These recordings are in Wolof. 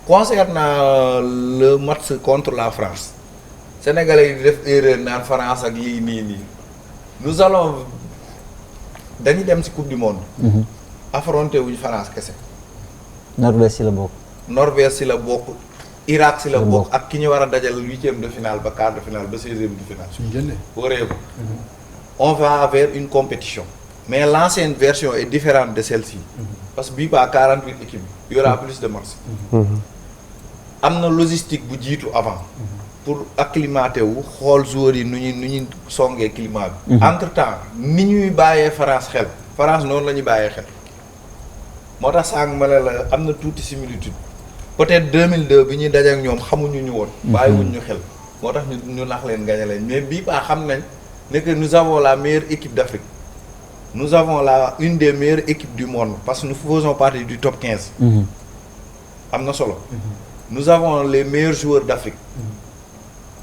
concernant le match contre la France sénégalais yi di def erreur naan France ak lii nii nous allons dañuy dem ci coupe du monde. affronté wuñu France kese. Norvège si la bokk. Norvège si la bokk. Irak si la bokk ak ki ñu war a dajal 8e de finale ba quart de finale ba 16e de finale. suñu jëlee waree ko. On va vers une compétition. Mais l'ancienne version est différente de celle-ci. Parce que bii ba 48 équipes il y aura plus de matchs. am na logistique bu jiitu avant. pour acclimater wu xool joueurs yi nu ñuy songee climat bi. entre-temps ni ñuy bàyyee France xel. France noonu la ñuy bàyyee xel. moo tax sànq ma ne la am na tuuti similitude. peut-être 2002 bi ñuy daje ak ñoom xamuñu ñu woon. bàyyiwuñ ñu xel. moo tax ñu nax leen gañe leen mais bii ba xam nañ ne que nous avons la meilleure équipe d'Afrique. nous avons une des meilleures équipes du monde parce que nous faisons partie du top 15. am na solo. nous avons les meilleurs joueurs d'Afrique.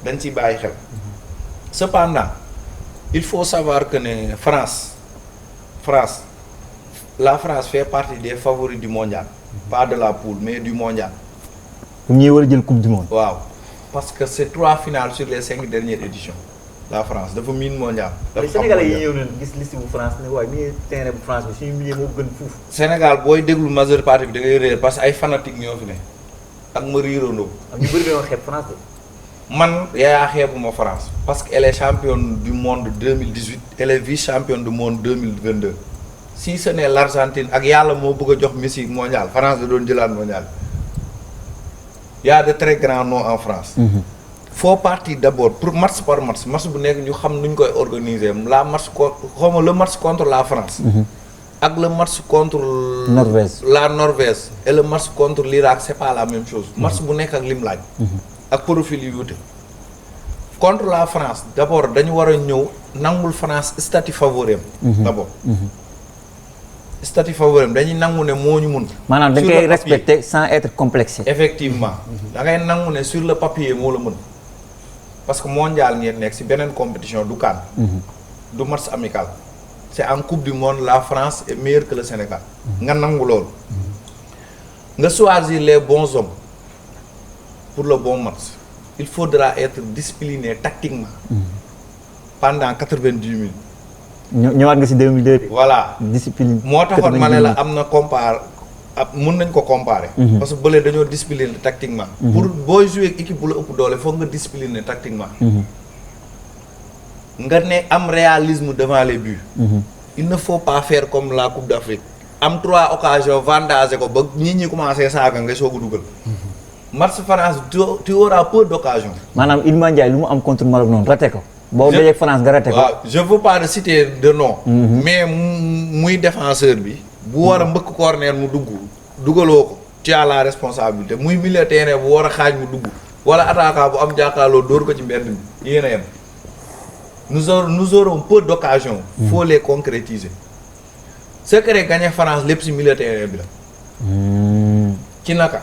dañ ciy bàyyi xel. cependant il faut savoir que ne France la France fait partie des favoris du mondial. pas de la poule mais du mondial. comme ñuy war a jël coupe du monde. waaw parce que c'est 3 finales sur les 5 dernières éditions. la France dafa miin mondial. dafa xam Sénégalais yi ñëw nañ gis liste bu France ne waaye milieu terrain bu France bi suñu milieu moo gën fuuf. Sénégal booy déglu majeure partie bi da ngay réer parce que ay fanatiques ñoo fi ne ak ma riirandoo. am ñu bëri dañoo xeeb France de. man yaa xeebuma France parce que elle est championne du monde 2018 elle est vice-championne du monde 2022 si ce n'est l'Argentine ak yàlla moo bëgg a jox Messi mondial France da doon jëlaat mondial y a de très grands noms en France. faut partir d'abord pour match par match bu nekk ñu xam nu ñu koy organiser le match contre la France. ak le match contre la Norvège et le match contre l'Irak c'est pas la même chose. match bu nekk ak lim laaj. ak profil yu wute. contre la France d'abord dañu war a ñëw nangul France statut favori d'abord. statut favori dañuy nangu ne moo ñu mun. maanaam da ngay respecter sans être complexé. effectivement da ngay nangu ne sur le papier moo la mën. parce que mondial ngeen nekk ci beneen compétition du CAN. du match amical. c'est en coupe du monde la France est meilleure que le Sénégal. nga nangu loolu. nga choisir les bons hommes pour le bon match. il faudra être discipliné tactiquement. pendant 90 minutes. ñëwaat nga ci 2002. voilà discipline. moo taxoon ma ne la am na mun nañ ko comparer. parce que bële dañoo discipliner tactiquement. pour booy jouer équipe bu la ëpp doole foog nga discipliner tactiquement. nga ne am réalisme devant les buts. il ne faut pas faire comme la Coupe d'Afrique. am 3 occasions vendager ko ba ñi commencé saaga nga soog a dugal. match France tu auras peu d'occasions. maanaam Iliman Ndiaye lu mu am contre Maroc noonu raté ko. boo dajee France nga raté ko. waaw je veux pas citer de nom. mais muy défenseur bi. bu war a mbëkk corner mu dugaloo ko. tu as la responsabilité muy milieu terrain bu war a xaaj mu dugg. wala attaquant bu am jàkkaarloo dóor ko ci mbedd mi yéen a yem. nous aurons peu d'occasions. faut les concrétiser. secret gagner France lépp ci milieu terrain bi la. ci naka.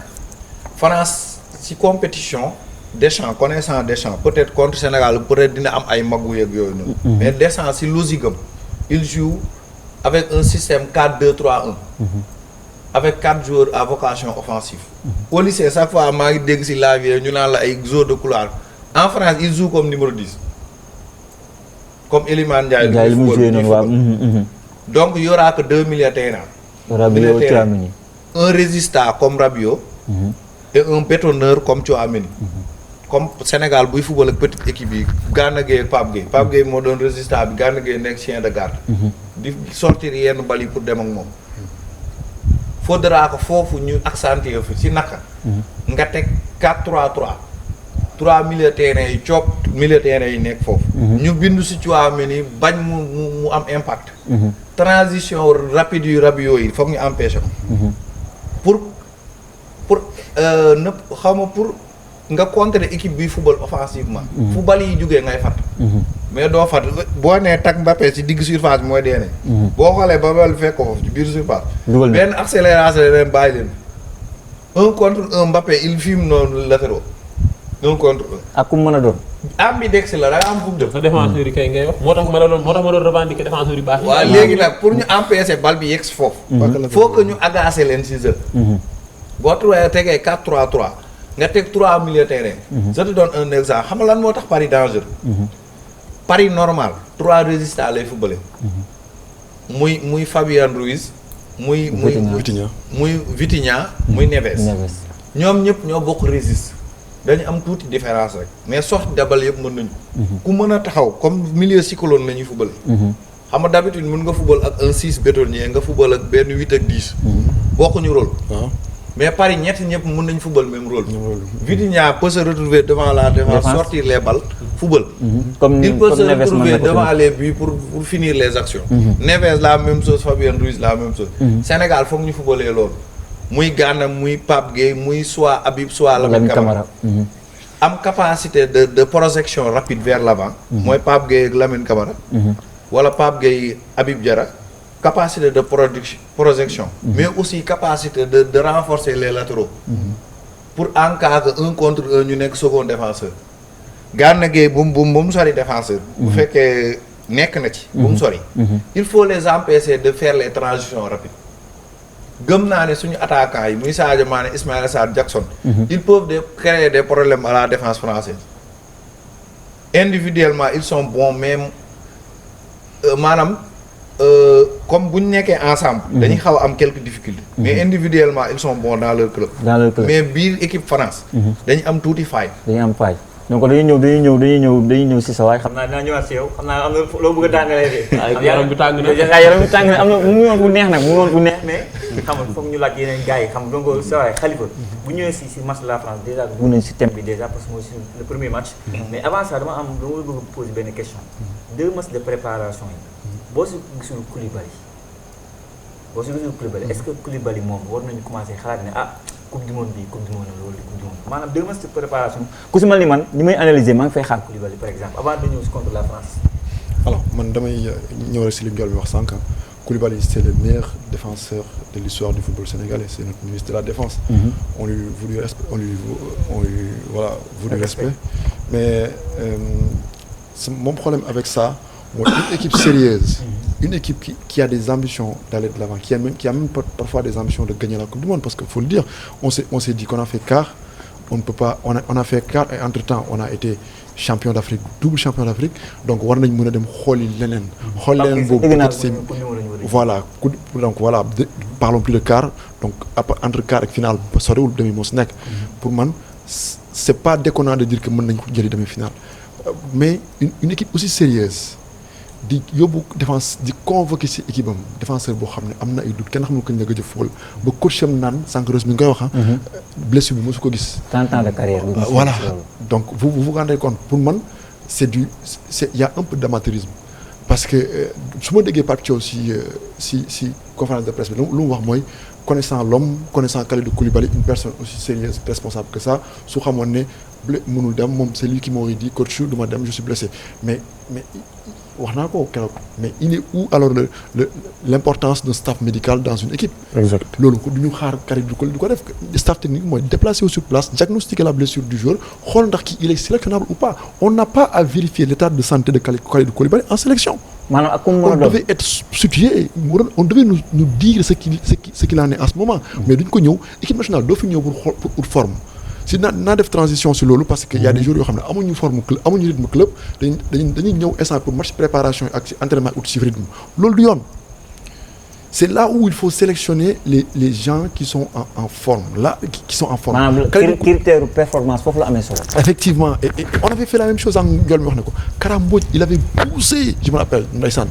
France ci compétition Deschamps connaissant Deschamps peut-être contre Sénégal peut-être dina am ay magu yeeg yooyu noonu. mais Deschamps ci logique am il joue avec un système 4-2-3-1. avec 4 joueurs à vocation offensive. au lycée chaque fois maa ngi dégg ci la vie ñu naan la ay joueurs de couloir en France il joue comme numéro 10. comme Iliman Ndiaye. Ndiaye li mu joué noonu waaw. donc il y aura que 2 milieux terrain. Rabiot Tchouaméni. un résistant comme Rabiot. et un bétonneur comme Tchouaméni. comme Sénégal buy football ak petite équipe yi Gana Gueye ak Pape Gueye. Pape Gueye moo doon résistant bi Gana Gueye nekk chien de garde. di sortir yenn bal yi pour dem ak moom. faudra que foofu ñu accentuer fi ci naka. nga teg 4-3-3. 3 milieux terrain yi coop milieu terrain yi nekk foofu. ñu bindu ci Tchouaméni bañ mu am impact. transition rapide yu Rabiot yi foog ñu empêcher ko. pour nga contrer équipe bi football offensivement. fu bal yi jógee ngay fat mais doo fat boo nee tag Mbappé ci digg surface bi mooy deene boo xoolee ba bal fekk ko foofu ci biir surface. benn accélération leen bàyyi leen. 1 contre 1 Mbappé il filme noonu latéraux. 1 contre 1. ak ku mën a doon. ambidextre la da nga am fu mu def. sa défenseur yi kay ngay wax moo tax ma doon revendiquer défenseur yu baax yi. waaw léegi nag pour ñu empêcher bal bi yegg si foofu. faut que ñu agacer leen ci jeu. boo tegee 4-3-3 nga teg 3 milieu terrain. je te donne un exemple xam nga lan moo tax Paris dangereux. Paris normal 3 résistants lay footballé. muy Fabian Ruiz. muy Vitinha muy Neves. ñoom ñëpp ñoo bokk registre dañu am tuuti différence rek mais sorte dabal yëpp mën nañu ku mën a taxaw comme milieu cyclone la ñuy football. xam nga d'habitude mën nga football ak un 6 bétonnier nga football ak benn 8 ak 10. bokkuñu rôle. mais Paris ñett ñëpp mën nañu football même rôle. Vitinha peut se retrouver devant la défense sortir les balles football. Il peut se retrouver devant les buts pour finir les actions. Neves la même chose, Fabien Ruiz la même chose. Sénégal foog ñu footballer loolu. muy Gana muy Pape Gueye muy soit Habib soit Lamine Camara. am capacité de projection rapide vers l'avant. mooy Pape Gueye ak Lamine Camara. wala Pape Gueye Habib Diarra. capacité de projection. mais aussi capacité de renforcer les latéraux. pour en cas que 1 contre 1 ñu nekk second défenseur. Gana Gueye bu mu sori défenseur. bu fekkee nekk na ci. bu mu sori. il faut les empêcher de faire les transitions rapides. gëm naa ne suñu attaquants yi muy Sadio Mané Ismaïla Sarr Jackson. ils peuvent créer des problèmes à la défense française. individuellement ils sont bons mais maanaam. comme bu ñu nekkee ensemble. dañuy xaw a am quelques difficultés. mais individuellement ils sont bons dans leur club. mais biir équipe France. dañu am tuuti faille. donc dañuy ñëw si sa waay. xam naa dinaa ñëwaat si yow xam naa am na loo bëgg a daanelee de. yaram bi tàng na yaram bi tàng na am na mu ngi woon bu neex nag mu ngi woon bu neex. mais xam nga foog ñu laaj yeneen gars yi xam donc sa waay Khalifa bu ñëwee si match de la France déjà dugg nañ si thème bi déjà parce que mooy le premier match. mais avant ça dama bëgg a poser benn question. 2 matchs de préparation yi. boo si gisul Koulibaly est-ce que Koulibaly moom war nañu commencer xalaat ne coupe du monde loolu coupe du monde maanaam 2 matchs de préparation ku si mel ni man ni may analyser maa ngi fay xaar Koulibaly par exemple avant de ñëw si contre la France. alors man damay ñëw rek si li Ndiol bi wax sànq Koulibaly c'est le meilleur défenseur de l'histoire du football sénégalais c'est notre ministre de la défense. On lui voulu respect mais mon problème avec ça. Une équipe sérieuse, une équipe qui a des ambitions d'aller de l'avant, qui a même parfois des ambitions de gagner la Coupe du Monde, parce qu'il faut le dire, on s'est dit qu'on a fait quart, on a fait quart et entre-temps on a été champion d'Afrique, double champion d'Afrique, donc war nañ mën a dem xooli leneen. xool leneen boobu peut-être c'est voilà donc voilà parlons plus de quart donc entre quart et finale soriwul demi moo si nekk. pour man c'est pas déconnant de dire que mën nañ ko jëli demi-finale mais une équipe aussi sérieuse. di yóbbu défense di convoquer ci équipe am défenseur boo xam ne am na ay doute kenn xamul kañ la gëj a football ba coach am naan sànq Rose mi nga koy wax blessure bi mosu ko gis. 30 ans de carrière. voilà donc vous vous rendez compte pour man il y a un peu d'amateurisme parce que su ma déggee Pape Thiaw si conférence de presse bi lu mu wax mooy connaissant l'homme connaissant Kalidou Koulibaly une personne aussi sérieuse responsable que ça su xamoon ne mënul dem moom c'est lui qui m'aurait dit coach du ma dem je suis blessé mais wax naa ko keroog mais il est où alors l'importance d'un staff médical dans une équipe. Exact. loolu ko du ñu xaar Kalidou Koulibaly du ko def staff technique mooy déplacer wu sur place diagnostiquer la blessure du joueur xool ndax il est sélectionnable ou pas on n'a pas à vérifier l'état de santé de Kalidou Koulibaly en sélection. maanaam ak on devait être situé on devait nous dire ce qu'il en est en ce moment. mais duñ ko ñëw équipe nationale doo fi ñëw pour forme. si naa def transition si loolu parce que y a des joueurs yoo xam ne amuñu forme club amuñu rythme club dañuy ñëw instant pour match préparation ak entraînement ut si rythme loolu du yoon c'est là où il faut sélectionner les gens qui sont en forme là qui sont en forme. maanaam critère performance foofu la amee solo. effectivement et on avait fait la même chose en Ndiol mi wax ne ko Kara Mbodj il avait poussé je me rappelle ndeysaan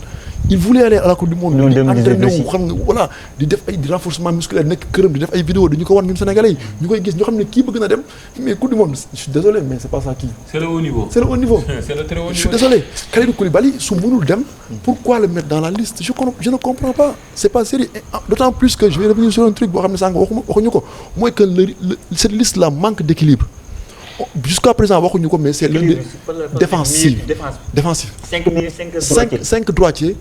il voulait aller à la Coupe du Monde. di entraîné wu xam nga voilà di def ay renforcement musculaire nekk këram di def ay vidéo dañu ko wan ñun Sénégalais yi ñu koy gis ñoo xam ne kii bëgg na dem mais Coupe du Monde je suis désolé mais c'est pas ça qui. c'est le haut niveau. c'est le haut niveau. c'est le très haut niveau. je suis désolé Kalidou Koulibaly su mënul dem. pourquoi le mettre dans la liste je ne comprends pas c'est pas sérieux d'autant plus que je vais revenir sur un truc boo xam ne sànq waxuñu ko mooy que cette liste là manque d'équilibre. jusqu'à présent waxuñu ko mais c'est l'un défensif. 5 droitiers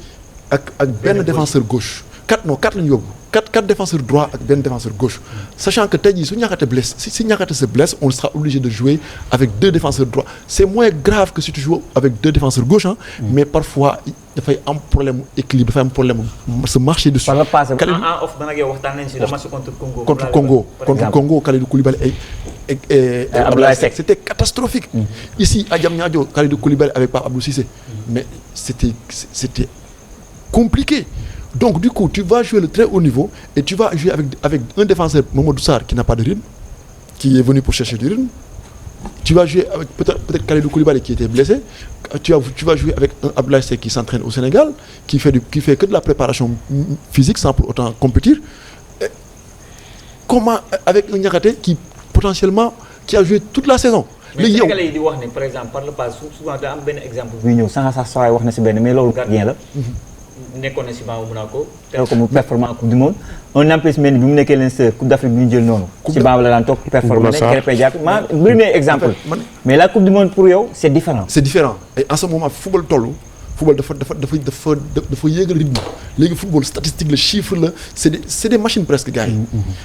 ak benn défenseur gauche 4 lañu yóbbu 4 défenseurs droits ak benn défenseur gauche sachant que tey jii su Niakhaté blesse si Niakhaté se blesse on sera obligé de jouer avec 2 défenseurs droits c'est moins grave que si tu joues avec 2 défenseurs gauche mais parfois dafay am problème équilibre dafay am problème se marcher dessus. par le passé en off man ak yow waxtaan nañ si le match contre Congo. contre Congo Kalidou Koulibaly et Abdoulaye Seck c'était catastrophique. Ici à Diamniadio Kalidou Koulibaly avec Pape Abdou Cissé mais c'était compliqué. Donc du coup tu vas jouer le très haut niveau et tu vas jouer avec un défenseur Mamadou Sarr qui n'a pas de rythme, qui est venu pour chercher du rythme. Tu vas jouer avec peut-être Kalidou Koulibaly qui était blessé. Tu vas jouer avec un Abdoulaye Seck qui s'entraîne au Sénégal, qui fait que de la préparation physique sans pour autant compétir. Et comment avec un Niakhaté qui potentiellement qui a joué toute la saison. mais Sénégalais yi di wax ne par exemple par le passé souvent da am benn exemple. buy ñëw sànq sax saa wax na si benn mais loolu gardien la. nekkoon na si banc Monaco. teew ko mu performant coupe du monde. un en plus mel ni bi mu nekkee leen sa coupe d'Afrique bi ñu jël noonu. si banc la daan toog performant Krépin Diatta ma premier exemple. mais la coupe du monde pour yow c'est différent. C'est différent et en ce moment football tollu football dafa yéegal rythme léegi football statistique le chiffre la c'est des machines presque gars yi.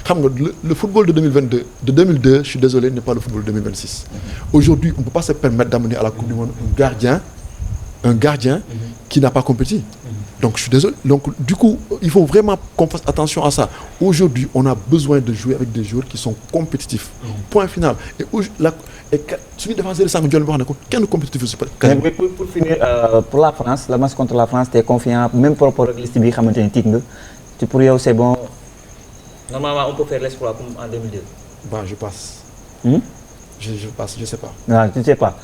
xam nga le football de 2002 je suis désolé n'est pas le football de 2026. Aujourd'hui on peut pas se permettre d'amener à la coupe du monde un gardien qui n'a pas compéti. Donc je suis désolé. Donc du coup, il faut vraiment qu'on fasse attention à ça. Aujourd'hui, on a besoin de jouer avec des joueurs qui sont compétitifs. Point final. Et celui défenseur de Sango wax na ko kenn compétitif aussi. Mais pour finir pour la France, le match contre la France, t'es confiant même par rapport ak liste bi xamante ni tiit nga. Pour yow c'est bon. Normalement, on peut faire l'exploit comme en 2002. Bah je passe. Je passe, je sais pas. Non, tu sais pas.